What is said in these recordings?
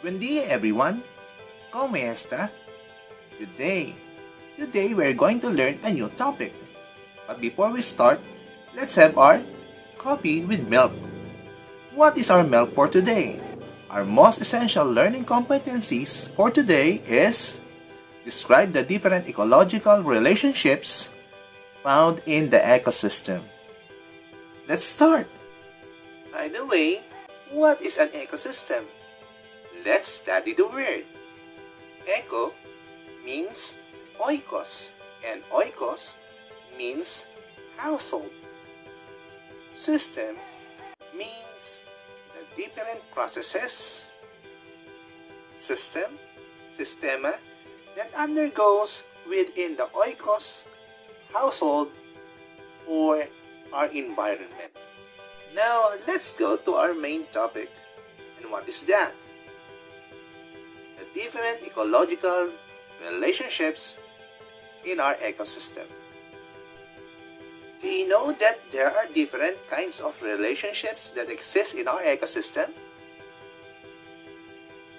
Buen dia everyone! ¿Cómo está? Today we're going to learn a new topic. But before we start, let's have our coffee with milk. What is our milk for today? Our most essential learning competencies for today is describe the different ecological relationships found in the ecosystem. Let's start! By the way, what is an ecosystem? Let's study the word. Eco means oikos, and oikos means household. System means the different processes, sistema, that undergoes within the oikos, household, or our environment. Now, let's go to our main topic. And what is that? The different ecological relationships in our ecosystem. Do you know that there are different kinds of relationships that exist in our ecosystem?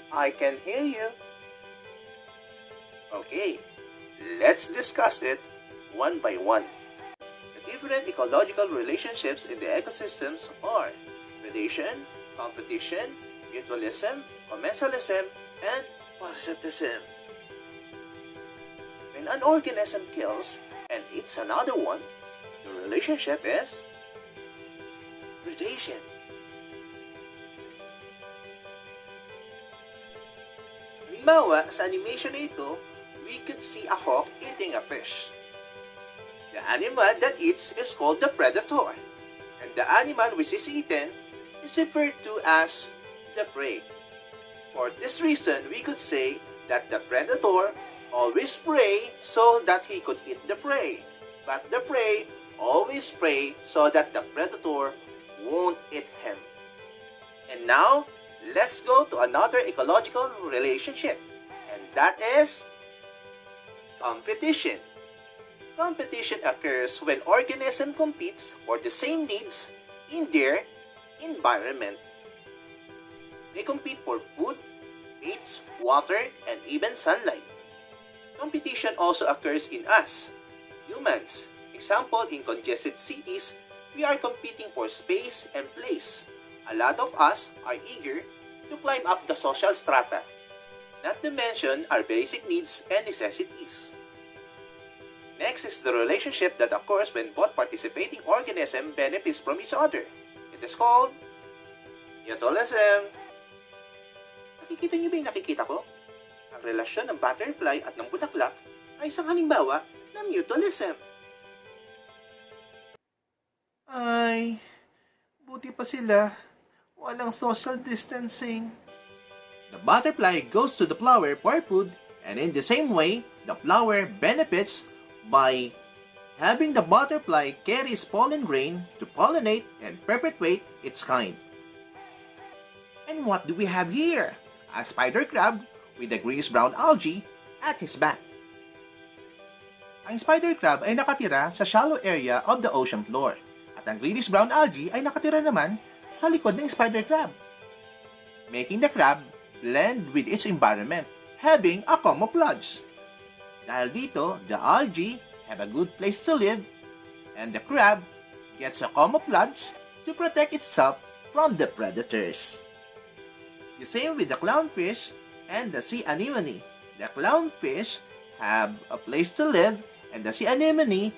I can hear you. Okay, let's discuss it one by one. The different ecological relationships in the ecosystems are predation, competition, mutualism, commensalism, and parasitism. When an organism kills and eats another one, the relationship is predation. Halimbawa, sa animation na ito, we could see a hawk eating a fish. The animal that eats is called the predator, and the animal which is eaten is referred to as the prey. For this reason, we could say that the predator always prey so that he could eat the prey, but the prey always prey so that the predator won't eat him. And now, let's go to another ecological relationship, and that is competition. Competition occurs when organism competes for the same needs in their environment. They compete for food, mates, water, and even sunlight. Competition also occurs in us, humans. Example, in congested cities, we are competing for space and place. A lot of us are eager to climb up the social strata, not to mention our basic needs and necessities. Next is the relationship that occurs when both participating organisms benefits from each other. It is called mutualism. Nakikita niyo ba yung nakikita ko? Ang relasyon ng butterfly at ng bulaklak ay isang halimbawa ng mutualism. Ay, buti pa sila. Walang social distancing. The butterfly goes to the flower for food, and in the same way, the flower benefits by having the butterfly carry its pollen grain to pollinate and perpetuate its kind. And what do we have here? A spider crab with a greenish-brown algae at his back. Ang spider crab ay nakatira sa shallow area of the ocean floor, at ang greenish-brown algae ay nakatira naman sa likod ng spider crab, making the crab blend with its environment, having a camouflage. Dahil dito, the algae have a good place to live, and the crab gets a camouflage to protect itself from the predators. The same with the clownfish and the sea anemone. The clownfish have a place to live, and the sea anemone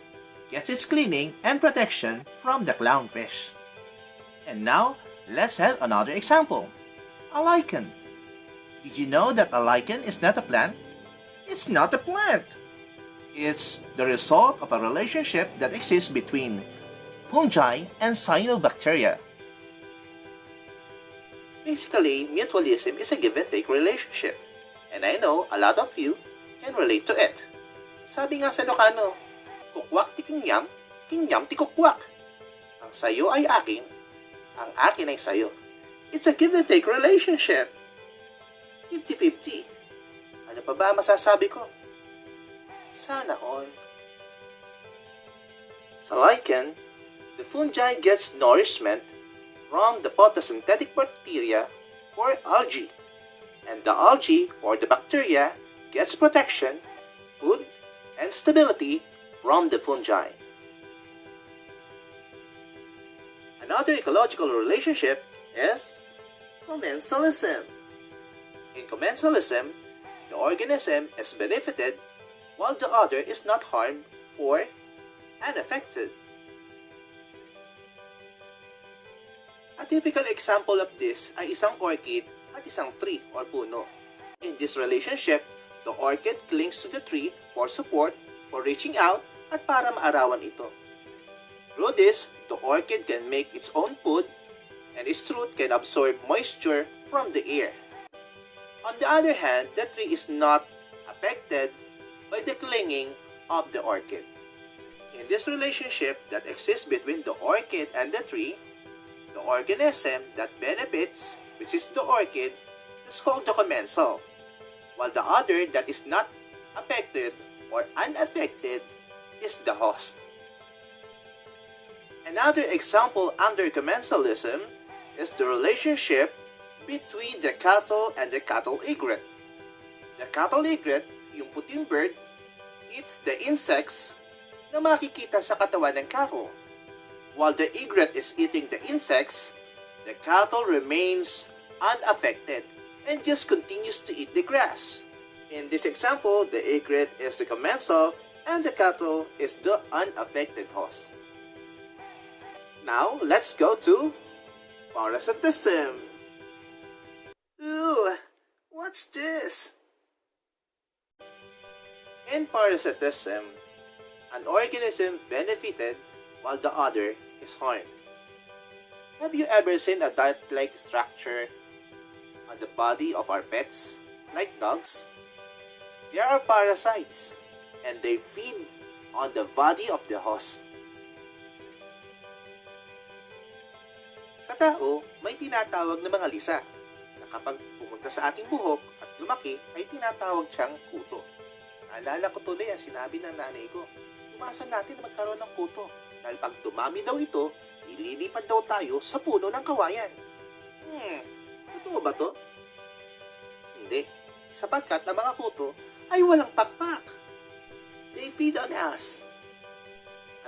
gets its cleaning and protection from the clownfish. And now, let's have another example. A lichen. Did you know that a lichen is not a plant? It's not a plant. It's the result of a relationship that exists between fungi and cyanobacteria. Basically, mutualism is a give-and-take relationship. And I know a lot of you can relate to it. Sabi nga sa Ilocano, kukwak ti kinyam, kinyam ti kukwak. Ang sayo ay akin, ang akin ay sayo. It's a give-and-take relationship. 50-50. Ano pa ba masasabi ko? Sana all. Sa lichen, the fungi gets nourishment from the photosynthetic bacteria or algae. and the algae or the bacteria gets protection, food, and stability from the fungi. Another ecological relationship is commensalism. In commensalism, the organism is benefited while the other is not harmed or unaffected. A typical example of this ay isang orchid at isang tree or puno. In this relationship, the orchid clings to the tree for support, for reaching out, at para maarawan ito. Through this, the orchid can make its own food, and its root can absorb moisture from the air. On the other hand, the tree is not affected by the clinging of the orchid. In this relationship that exists between the orchid and the tree, the organism that benefits, which is the orchid, is called the commensal, while the other that is not affected or unaffected is the host. Another example under commensalism is the relationship between the cattle and the cattle egret. The cattle egret, yung puting bird, eats the insects na makikita sa katawan ng cattle. While the egret is eating the insects, the cattle remains unaffected and just continues to eat the grass. In this example, the egret is the commensal and the cattle is the unaffected host. Now, let's go to parasitism. Ooh, what's this? In parasitism, an organism benefited while the other is harmed. Have you ever seen a dart-like structure on the body of our pets, like dogs? They are parasites, and they feed on the body of the host. Sa tao, may tinatawag na mga lisa na kapag pumunta sa ating buhok at lumaki ay tinatawag siyang kuto. Naalala ko tuloy ang sinabi ng nanay ko, iwasan natin na magkaroon ng kuto dahil pag dumami daw ito, ililipad daw tayo sa puno ng kawayan. Totoo ba to? Hindi, sapagkat ang mga kuto ay walang pakpak. They feed on us.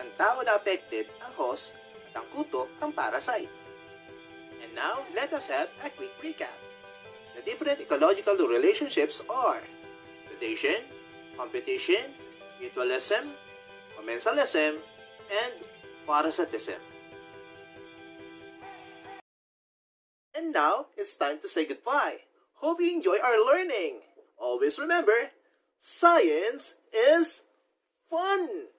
Ang tao na affected ang host at ang kuto ang parasite. And now, let us have a quick recap. The different ecological relationships are predation, competition, mutualism, commensalism, and parasitism. And now, it's time to say goodbye. Hope you enjoy our learning. Always remember, science is fun!